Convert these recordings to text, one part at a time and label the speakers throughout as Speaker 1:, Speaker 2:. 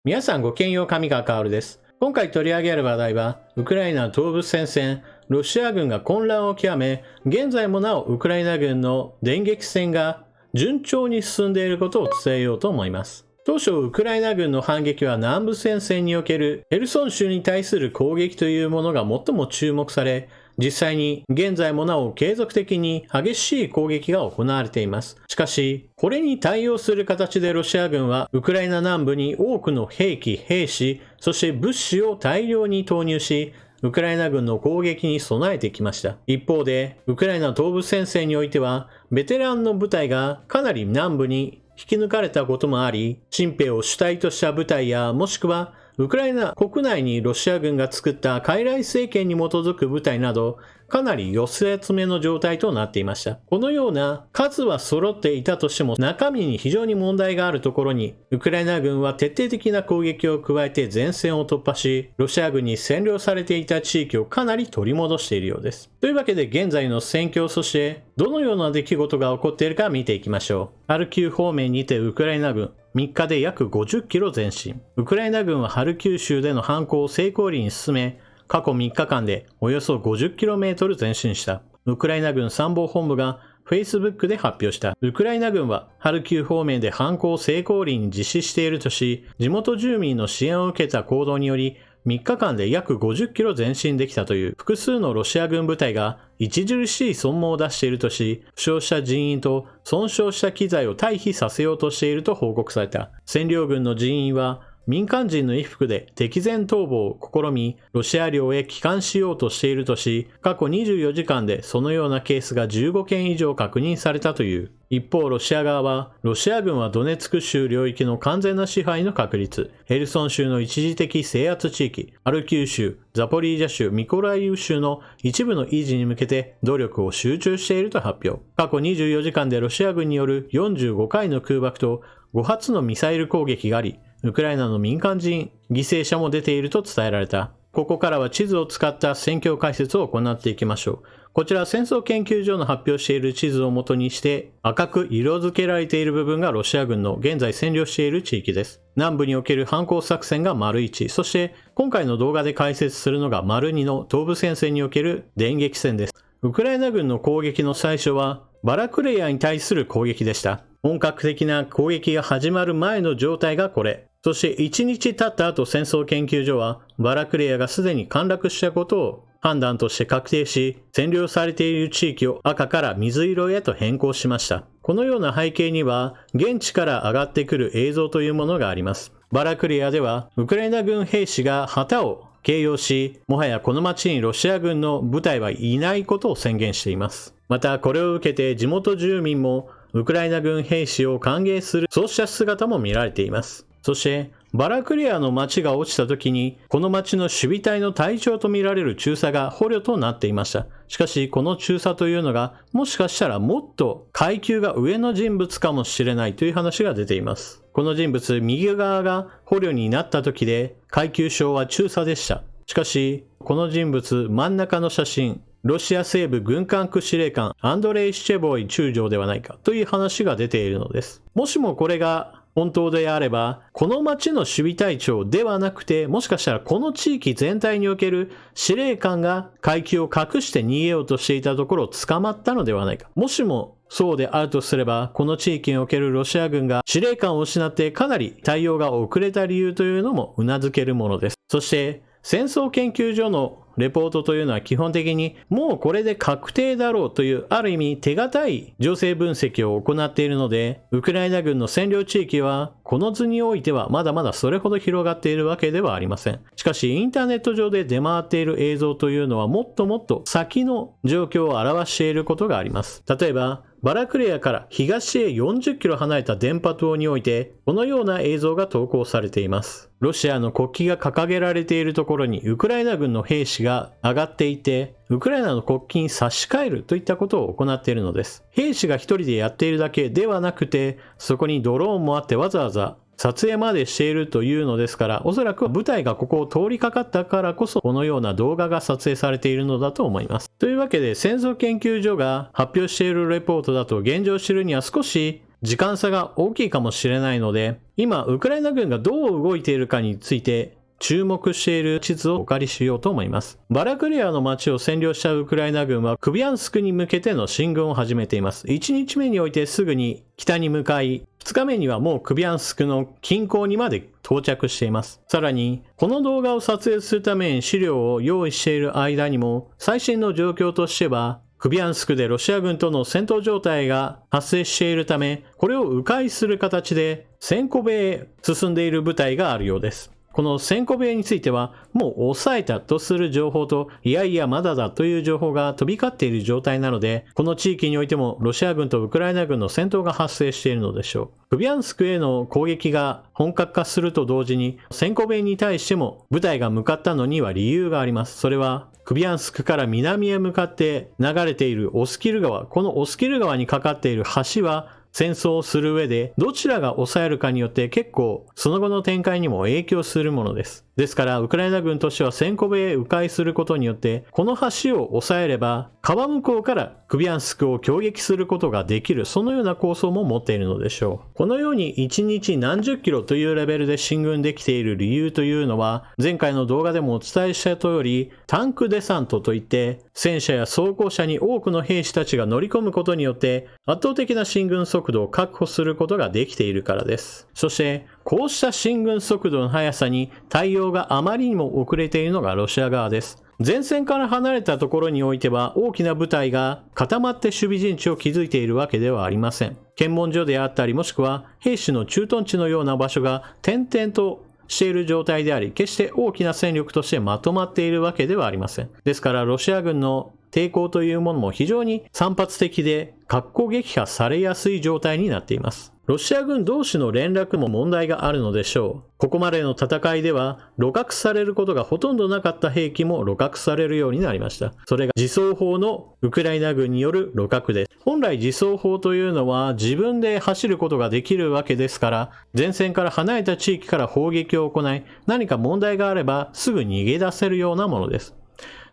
Speaker 1: 皆さんごきげんよう、上川薫です。今回取り上げる話題は、ウクライナ東部戦線、ロシア軍が混乱を極め、現在もなおウクライナ軍の電撃戦が順調に進んでいることを伝えようと思います。当初、ウクライナ軍の反撃は南部戦線におけるヘルソン州に対する攻撃というものが最も注目され、実際に現在もなお継続的に激しい攻撃が行われています。しかし、これに対応する形でロシア軍はウクライナ南部に多くの兵器、兵士、そして物資を大量に投入し、ウクライナ軍の攻撃に備えてきました。一方で、ウクライナ東部戦線においては、ベテランの部隊がかなり南部に引き抜かれたこともあり、新兵を主体とした部隊や、もしくはウクライナ国内にロシア軍が作った傀儡政権に基づく部隊など、かなり寄せ集めの状態となっていました。このような数は揃っていたとしても中身に非常に問題があるところに、ウクライナ軍は徹底的な攻撃を加えて前線を突破し、ロシア軍に占領されていた地域をかなり取り戻しているようです。というわけで現在の戦況、そしてどのような出来事が起こっているか見ていきましょう。ハルキウ方面にてウクライナ軍、3日で約50キロ前進。ウクライナ軍はハルキウ州での反攻を成功裏に進め、過去3日間でおよそ 50km 前進した。ウクライナ軍参謀本部が Facebook で発表した。ウクライナ軍はハルキウ方面で反攻を成功裏に実施しているとし、地元住民の支援を受けた行動により、3日間で約50キロ前進できたという。複数のロシア軍部隊が著しい損耗を出しているとし、負傷した人員と損傷した機材を退避させようとしていると報告された。占領軍の人員は民間人の衣服で敵前逃亡を試み、ロシア領へ帰還しようとしているとし、過去24時間でそのようなケースが15件以上確認されたという。一方、ロシア側は、ロシア軍はドネツク州領域の完全な支配の確立、ヘルソン州の一時的制圧地域、ハルキウ州、ザポリージャ州、ミコライウ州の一部の維持に向けて努力を集中していると発表。過去24時間でロシア軍による45回の空爆と5発のミサイル攻撃があり、ウクライナの民間人、犠牲者も出ていると伝えられた。ここからは地図を使った戦況解説を行っていきましょう。こちら戦争研究所の発表している地図を元にして赤く色付けられている部分がロシア軍の現在占領している地域です。南部における反攻作戦が丸1、そして今回の動画で解説するのが丸2の東部戦線における電撃戦です。ウクライナ軍の攻撃の最初はバラクレヤに対する攻撃でした。本格的な攻撃が始まる前の状態がこれ。そして1日経った後戦争研究所はバラクレヤがすでに陥落したことを判断として確定し、占領されている地域を赤から水色へと変更しました。このような背景には現地から上がってくる映像というものがあります。バラクレヤではウクライナ軍兵士が旗を掲揚し、もはやこの町にロシア軍の部隊はいないことを宣言しています。またこれを受けて地元住民もウクライナ軍兵士を歓迎するそうした姿も見られています。そしてバラクレヤの町が落ちた時にこの町の守備隊の隊長とみられる中佐が捕虜となっていました。しかしこの中佐というのがもしかしたらもっと階級が上の人物かもしれないという話が出ています。この人物右側が捕虜になった時で階級章は中佐でした。しかしこの人物真ん中の写真、ロシア西部軍管区司令官アンドレイ・シチェボイ中将ではないかという話が出ているのです。もしもこれが本当であれば、この町の守備隊長ではなくて、もしかしたらこの地域全体における司令官が階級を隠して逃げようとしていたところを捕まったのではないか。もしもそうであるとすれば、この地域におけるロシア軍が司令官を失ってかなり対応が遅れた理由というのも頷けるものです。そして、戦争研究所のレポートというのは基本的にもうこれで確定だろうというある意味手堅い情勢分析を行っているので、ウクライナ軍の占領地域はこの図においてはまだまだそれほど広がっているわけではありません。しかしインターネット上で出回っている映像というのはもっともっと先の状況を表していることがあります。例えばバラクレヤから東へ40キロ離れた電波塔においてこのような映像が投稿されています。ロシアの国旗が掲げられているところにウクライナ軍の兵士が上がっていて、ウクライナの国旗に差し替えるといったことを行っているのです。兵士が一人でやっているだけではなくて、そこにドローンもあってわざわざ撮影までしているというのですから、おそらく部隊がここを通りかかったからこそこのような動画が撮影されているのだと思います。というわけで戦争研究所が発表しているレポートだと現状を知るには少し時間差が大きいかもしれないので、今ウクライナ軍がどう動いているかについて注目している地図をお借りしようと思います。バラクレアの町を占領したウクライナ軍はクビャンスクに向けての進軍を始めています。1日目においてすぐに北に向かい、2日目にはもうクビャンスクの近郊にまで到着しています。さらに、この動画を撮影するために資料を用意している間にも、最新の状況としては、クビャンスクでロシア軍との戦闘状態が発生しているため、これを迂回する形でセンコベへ進んでいる部隊があるようです。このセンコベについては、もう抑えたとする情報と、いやいやまだだという情報が飛び交っている状態なので、この地域においてもロシア軍とウクライナ軍の戦闘が発生しているのでしょう。クビャンスクへの攻撃が本格化すると同時に、センコベに対しても部隊が向かったのには理由があります。それは、クビャンスクから南へ向かって流れているオスキル川、このオスキル川にかかっている橋は、戦争をする上でどちらが抑えるかによって結構その後の展開にも影響するものです。ですからウクライナ軍としてはセンコベへ迂回することによってこの橋を抑えれば川向こうからクビャンスクを攻撃することができる、そのような構想も持っているのでしょう。このように1日何十キロというレベルで進軍できている理由というのは前回の動画でもお伝えした通りタンクデサントといって戦車や装甲車に多くの兵士たちが乗り込むことによって圧倒的な進軍速度を確保することができているからです。そしてこうした進軍速度の速さに対応があまりにも遅れているのがロシア側です。前線から離れたところにおいては大きな部隊が固まって守備陣地を築いているわけではありません。検問所であったりもしくは兵士の駐屯地のような場所が点々としている状態であり、決して大きな戦力としてまとまっているわけではありません。ですからロシア軍の抵抗というものも非常に散発的で格好撃破されやすい状態になっています。ロシア軍同士の連絡も問題があるのでしょう。ここまでの戦いでは鹵獲されることがほとんどなかった兵器も鹵獲されるようになりました。それが自走砲のウクライナ軍による鹵獲です。本来自走砲というのは自分で走ることができるわけですから、前線から離れた地域から砲撃を行い、何か問題があればすぐ逃げ出せるようなものです。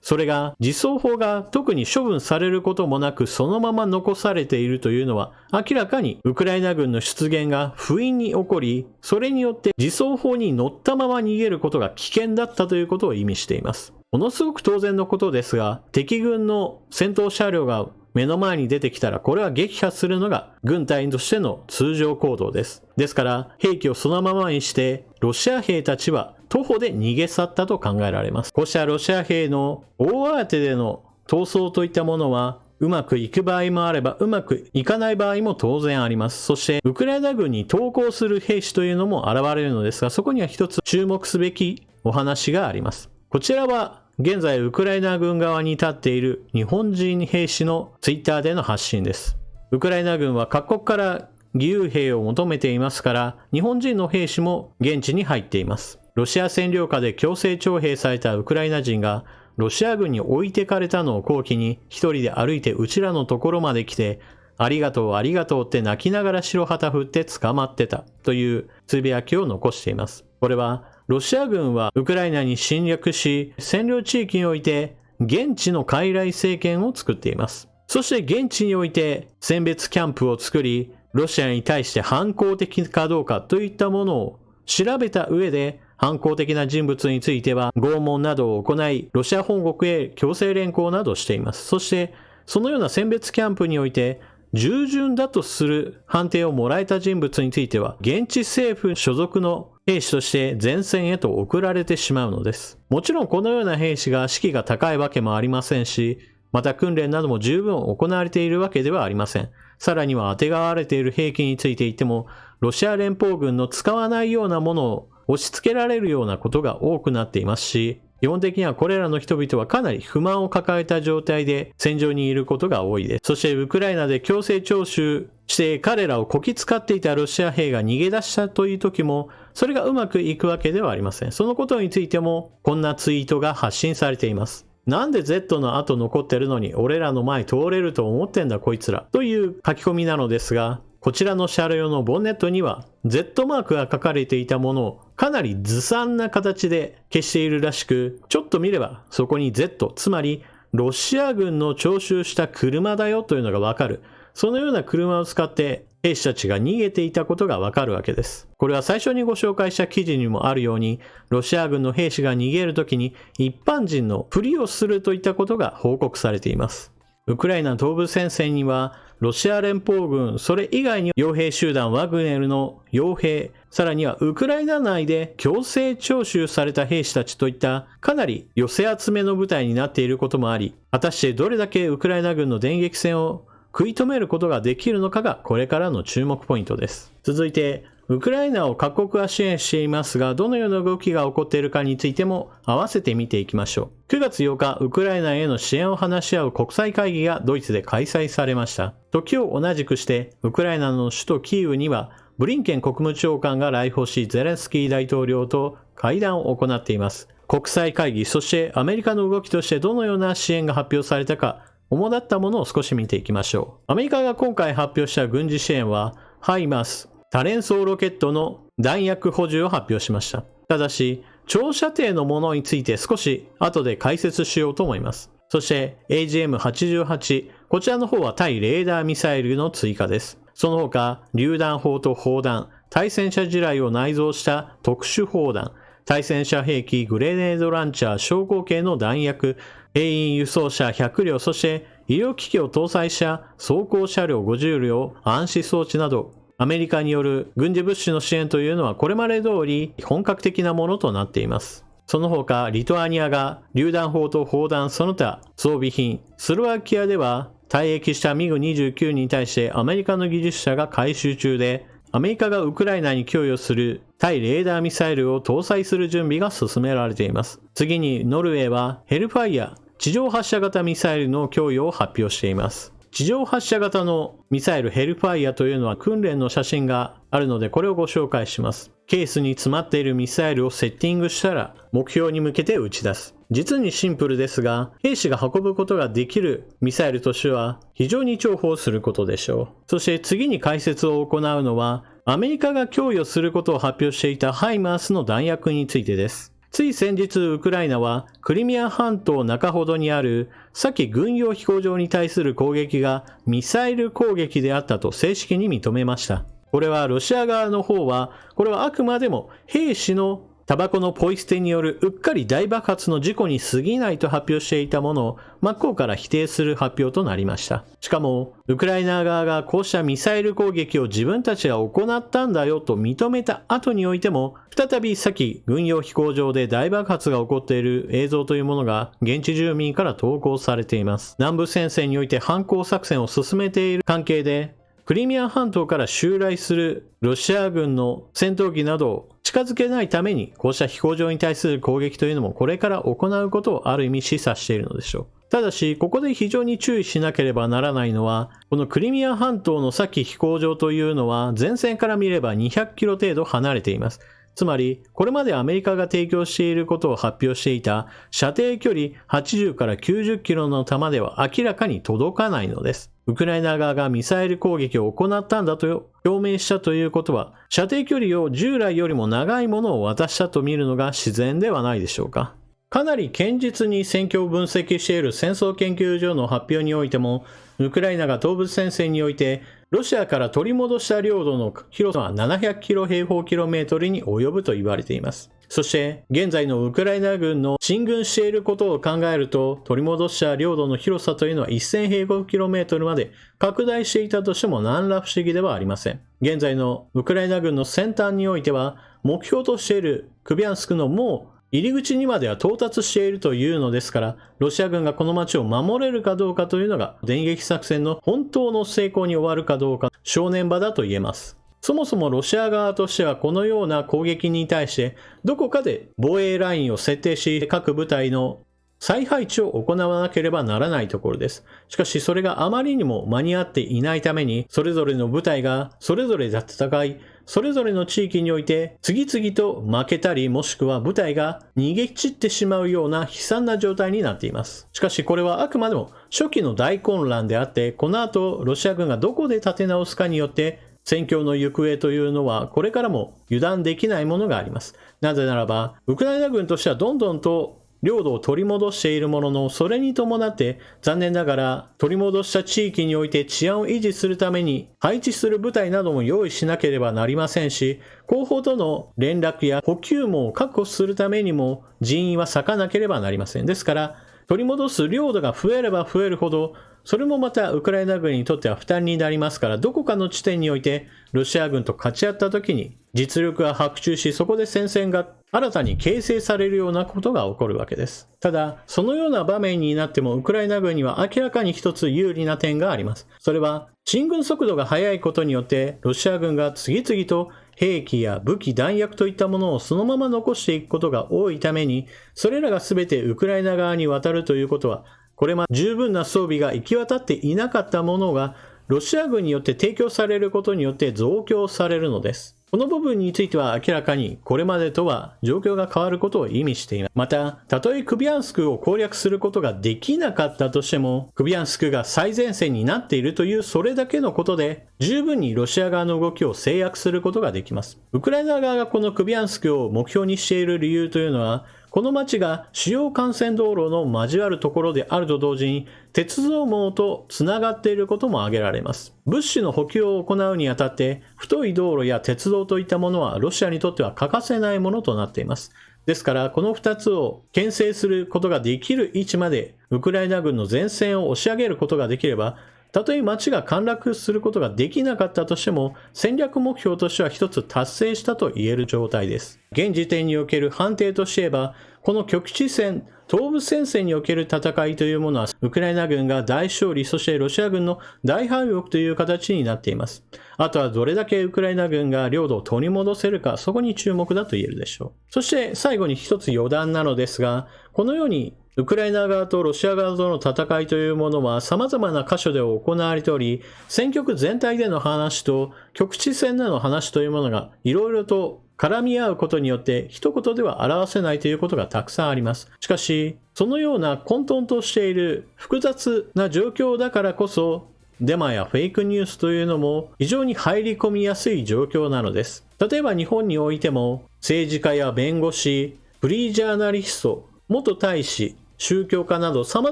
Speaker 1: それが自走砲が特に処分されることもなくそのまま残されているというのは明らかにウクライナ軍の出現が不意に起こり、それによって自走砲に乗ったまま逃げることが危険だったということを意味しています。ものすごく当然のことですが、敵軍の戦闘車両が目の前に出てきたらこれは撃破するのが軍隊としての通常行動です。ですから兵器をそのままにしてロシア兵たちは徒歩で逃げ去ったと考えられます。こうしたロシア兵の大慌てでの逃走といったものはうまくいく場合もあればうまくいかない場合も当然あります。そしてウクライナ軍に投降する兵士というのも現れるのですが、そこには一つ注目すべきお話があります。こちらは現在ウクライナ軍側に立っている日本人兵士のツイッターでの発信です。ウクライナ軍は各国から義勇兵を求めていますから、日本人の兵士も現地に入っています。ロシア占領下で強制徴兵されたウクライナ人がロシア軍に置いてかれたのを好機に一人で歩いてうちらのところまで来て、ありがとうありがとうって泣きながら白旗振って捕まってたというつぶやきを残しています。これはロシア軍はウクライナに侵略し、占領地域において現地の傀儡政権を作っています。そして現地において選別キャンプを作り、ロシアに対して反抗的かどうかといったものを調べた上で、反抗的な人物については拷問などを行い、ロシア本国へ強制連行などしています。そして、そのような選別キャンプにおいて、従順だとする判定をもらえた人物については、現地政府所属の兵士として前線へと送られてしまうのです。もちろんこのような兵士が士気が高いわけもありませんし、また訓練なども十分行われているわけではありません。さらには当てがわれている兵器について言っても、ロシア連邦軍の使わないようなものを押し付けられるようなことが多くなっていますし、基本的にはこれらの人々はかなり不満を抱えた状態で戦場にいることが多いです。そしてウクライナで強制徴収して彼らをこき使っていたロシア兵が逃げ出したという時も、それがうまくいくわけではありません。そのことについてもこんなツイートが発信されています。なんで Z の後残ってるのに俺らの前通れると思ってんだこいつらという書き込みなのですが、こちらの車両のボンネットには Z マークが書かれていたものをかなりずさんな形で消しているらしく、ちょっと見ればそこに Z、つまりロシア軍の徴収した車だよというのがわかる。そのような車を使って兵士たちが逃げていたことがわかるわけです。これは最初にご紹介した記事にもあるように、ロシア軍の兵士が逃げるときに一般人のふりをするといったことが報告されています。ウクライナ東部戦線には、ロシア連邦軍、それ以外に傭兵集団ワグネルの傭兵、さらにはウクライナ内で強制徴収された兵士たちといったかなり寄せ集めの部隊になっていることもあり、果たしてどれだけウクライナ軍の電撃戦を食い止めることができるのかがこれからの注目ポイントです。続いて、ウクライナを各国が支援していますが、どのような動きが起こっているかについても合わせて見ていきましょう。9月8日、ウクライナへの支援を話し合う国際会議がドイツで開催されました。時を同じくして、ウクライナの首都キーウには、ブリンケン国務長官が来訪し、ゼレンスキー大統領と会談を行っています。国際会議、そしてアメリカの動きとしてどのような支援が発表されたか、主だったものを少し見ていきましょう。アメリカが今回発表した軍事支援は、ハイマース、多連装ロケットの弾薬補充を発表しました。ただし、長射程のものについて少し後で解説しようと思います。そして AGM-88、こちらの方は対レーダーミサイルの追加です。その他、榴弾砲と砲弾、対戦車地雷を内蔵した特殊砲弾、対戦車兵器、グレネードランチャー、小口径の弾薬、兵員輸送車100両、そして医療機器を搭載した装甲車両50両、暗視装置など、アメリカによる軍事物資の支援というのはこれまで通り本格的なものとなっています。その他、リトアニアが榴弾砲と砲弾その他装備品、スロバキアでは退役したミグ29に対してアメリカの技術者が回収中で、アメリカがウクライナに供与する対レーダーミサイルを搭載する準備が進められています。次にノルウェーはヘルファイア、地上発射型ミサイルの供与を発表しています。地上発射型のミサイルヘルファイアというのは訓練の写真があるのでこれをご紹介します。ケースに詰まっているミサイルをセッティングしたら目標に向けて撃ち出す。実にシンプルですが、兵士が運ぶことができるミサイルとしては非常に重宝することでしょう。そして次に解説を行うのは、アメリカが供与することを発表していたハイマースの弾薬についてです。つい先日ウクライナはクリミア半島中ほどにあるサキ軍用飛行場に対する攻撃がミサイル攻撃であったと正式に認めました。これはロシア側の方は、これはあくまでも兵士のタバコのポイ捨てによるうっかり大爆発の事故に過ぎないと発表していたものを真っ向から否定する発表となりました。しかも、ウクライナ側がこうしたミサイル攻撃を自分たちが行ったんだよと認めた後においても、再び先軍用飛行場で大爆発が起こっている映像というものが現地住民から投稿されています。南部戦線において反攻作戦を進めている関係で、クリミア半島から襲来するロシア軍の戦闘機などを近づけないために、こうした飛行場に対する攻撃というのもこれから行うことをある意味示唆しているのでしょう。ただし、ここで非常に注意しなければならないのは、このクリミア半島の先飛行場というのは前線から見れば200キロ程度離れています。つまり、これまでアメリカが提供していることを発表していた射程距離80から90キロの弾では明らかに届かないのです。ウクライナ側がミサイル攻撃を行ったんだと表明したということは、射程距離を従来よりも長いものを渡したと見るのが自然ではないでしょうか。かなり堅実に戦況を分析している戦争研究所の発表においても、ウクライナが東部戦線において、ロシアから取り戻した領土の広さは700キロ平方キロメートルに及ぶと言われています。そして、現在のウクライナ軍の進軍していることを考えると、取り戻した領土の広さというのは1000平方キロメートルまで拡大していたとしても何ら不思議ではありません。現在のウクライナ軍の先端においては、目標としているクビャンスクのもう入り口にまでは到達しているというのですから、ロシア軍がこの町を守れるかどうかというのが、電撃作戦の本当の成功に終わるかどうか、正念場だと言えます。そもそもロシア側としてはこのような攻撃に対して、どこかで防衛ラインを設定し、各部隊の再配置を行わなければならないところです。しかしそれがあまりにも間に合っていないために、それぞれの部隊がそれぞれで戦い、それぞれの地域において次々と負けたり、もしくは部隊が逃げ散ってしまうような悲惨な状態になっています。しかしこれはあくまでも初期の大混乱であって、この後ロシア軍がどこで立て直すかによって戦況の行方というのはこれからも油断できないものがあります。なぜならば、ウクライナ軍としてはどんどんと領土を取り戻しているものの、それに伴って残念ながら取り戻した地域において治安を維持するために配置する部隊なども用意しなければなりませんし、後方との連絡や補給網を確保するためにも人員は割かなければなりません。ですから取り戻す領土が増えれば増えるほど、それもまたウクライナ軍にとっては負担になりますから、どこかの地点においてロシア軍と勝ち合った時に実力が伯仲し、そこで戦線が新たに形成されるようなことが起こるわけです。ただ、そのような場面になってもウクライナ軍には明らかに一つ有利な点があります。それは進軍速度が速いことによってロシア軍が次々と兵器や武器弾薬といったものをそのまま残していくことが多いために、それらが全てウクライナ側に渡るということは、これまで十分な装備が行き渡っていなかったものがロシア軍によって提供されることによって増強されるのです。この部分については明らかにこれまでとは状況が変わることを意味しています。また、たとえクビャンスクを攻略することができなかったとしても、クビャンスクが最前線になっているというそれだけのことで、十分にロシア側の動きを制約することができます。ウクライナ側がこのクビャンスクを目標にしている理由というのは、この町が主要幹線道路の交わるところであると同時に鉄道網とつながっていることも挙げられます。物資の補給を行うにあたって太い道路や鉄道といったものはロシアにとっては欠かせないものとなっています。ですからこの2つを牽制することができる位置までウクライナ軍の前線を押し上げることができれば、たとえ町が陥落することができなかったとしても、戦略目標としては一つ達成したと言える状態です。現時点における判定として言えば、この局地戦、東部戦線における戦いというものは、ウクライナ軍が大勝利、そしてロシア軍の大敗北という形になっています。あとはどれだけウクライナ軍が領土を取り戻せるか、そこに注目だと言えるでしょう。そして最後に一つ余談なのですが、このようにウクライナ側とロシア側との戦いというものは様々な箇所で行われており、戦局全体での話と局地戦での話というものがいろいろと絡み合うことによって一言では表せないということがたくさんあります。しかし、そのような混沌としている複雑な状況だからこそ、デマやフェイクニュースというのも非常に入り込みやすい状況なのです。例えば日本においても政治家や弁護士、フリージャーナリスト、元大使、宗教家など様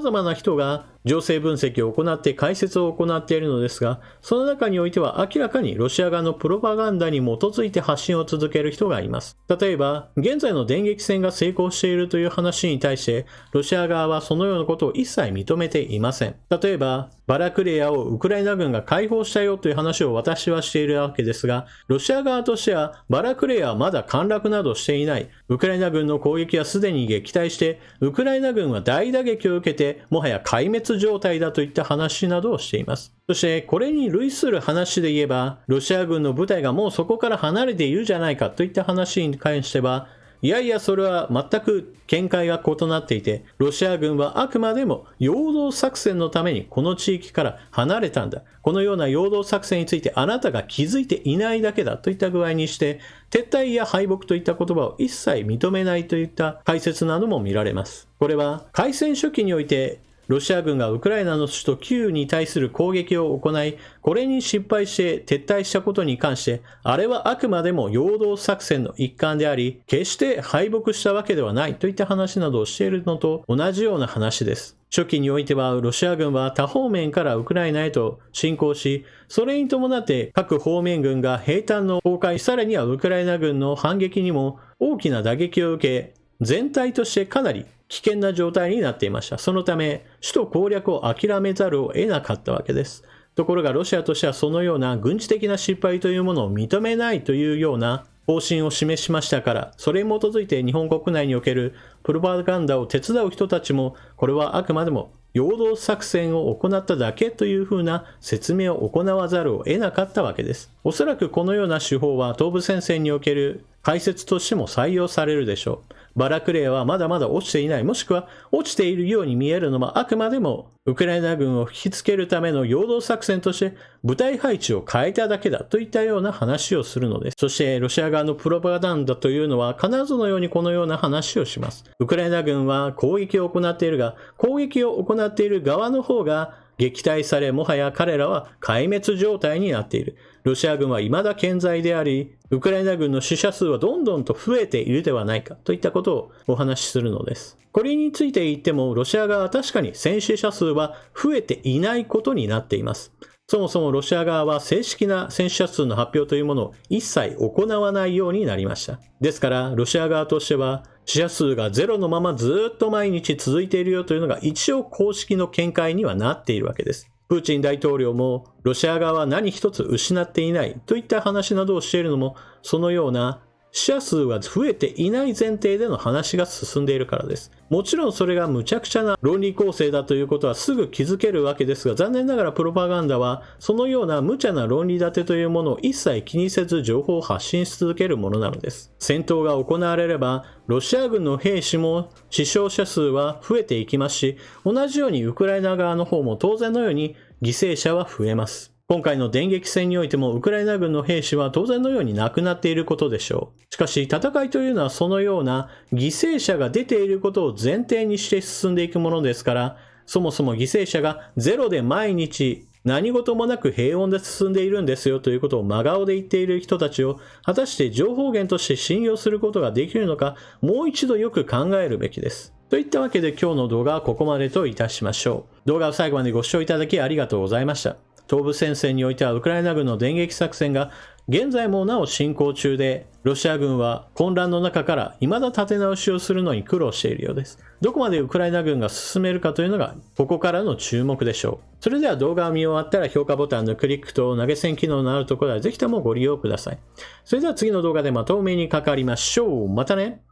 Speaker 1: 々な人が情勢分析を行って解説を行っているのですが、その中においては明らかにロシア側のプロパガンダに基づいて発信を続ける人がいます。例えば、現在の電撃戦が成功しているという話に対して、ロシア側はそのようなことを一切認めていません。例えば、バラクレヤをウクライナ軍が解放したよという話を私はしているわけですが、ロシア側としてはバラクレヤはまだ陥落などしていない。ウクライナ軍の攻撃はすでに撃退して、ウクライナ軍は大打撃を受けて、もはや壊滅状態だといった話などをしています。そしてこれに類する話で言えば、ロシア軍の部隊がもうそこから離れているじゃないかといった話に関しては、いやいやそれは全く見解が異なっていて、ロシア軍はあくまでも陽動作戦のためにこの地域から離れたんだ。このような陽動作戦についてあなたが気づいていないだけだといった具合にして、撤退や敗北といった言葉を一切認めないといった解説なども見られます。これは開戦初期においてロシア軍がウクライナの首都キーウに対する攻撃を行い、これに失敗して撤退したことに関して、あれはあくまでも陽動作戦の一環であり、決して敗北したわけではないといった話などをしているのと同じような話です。初期においてはロシア軍は多方面からウクライナへと侵攻し、それに伴って各方面軍が兵站の崩壊、さらにはウクライナ軍の反撃にも大きな打撃を受け、全体としてかなり危険な状態になっていました。そのため、首都攻略を諦めざるを得なかったわけです。ところがロシアとしてはそのような軍事的な失敗というものを認めないというような方針を示しましたから、それに基づいて日本国内におけるプロパガンダを手伝う人たちも、これはあくまでも陽動作戦を行っただけというふうな説明を行わざるを得なかったわけです。おそらくこのような手法は東部戦線における解説としても採用されるでしょう。バラクレヤはまだまだ落ちていない、もしくは落ちているように見えるのはあくまでもウクライナ軍を引きつけるための陽動作戦として部隊配置を変えただけだといったような話をするのです。そしてロシア側のプロパガンダというのは必ずのようにこのような話をします。ウクライナ軍は攻撃を行っているが、攻撃を行っている側の方が撃退され、もはや彼らは壊滅状態になっている。ロシア軍は未だ健在であり、ウクライナ軍の死者数はどんどんと増えているではないかといったことをお話しするのです。これについて言っても、ロシア側は確かに戦死者数は増えていないことになっています。そもそもロシア側は正式な戦死者数の発表というものを一切行わないようになりました。ですから、ロシア側としては、死者数がゼロのままずっと毎日続いているよというのが一応公式の見解にはなっているわけです。プーチン大統領もロシア側は何一つ失っていないといった話などをしているのも、そのような死者数が増えていない前提での話が進んでいるからです。もちろんそれが無茶苦茶な論理構成だということはすぐ気づけるわけですが、残念ながらプロパガンダはそのような無茶な論理立てというものを一切気にせず情報を発信し続けるものなのです。戦闘が行われれば、ロシア軍の兵士も死傷者数は増えていきますし、同じようにウクライナ側の方も当然のように犠牲者は増えます。今回の電撃戦においてもウクライナ軍の兵士は当然のように亡くなっていることでしょう。しかし戦いというのはそのような犠牲者が出ていることを前提にして進んでいくものですから、そもそも犠牲者がゼロで毎日何事もなく平穏で進んでいるんですよということを真顔で言っている人たちを果たして情報源として信用することができるのか、もう一度よく考えるべきです。といったわけで今日の動画はここまでといたしましょう。動画を最後までご視聴いただきありがとうございました。東部戦線においてはウクライナ軍の電撃作戦が現在もなお進行中で、ロシア軍は混乱の中から未だ立て直しをするのに苦労しているようです。どこまでウクライナ軍が進めるかというのがここからの注目でしょう。それでは動画を見終わったら評価ボタンのクリックと投げ銭機能のあるところでぜひともご利用ください。それでは次の動画でまたお目にかかりましょう。またね。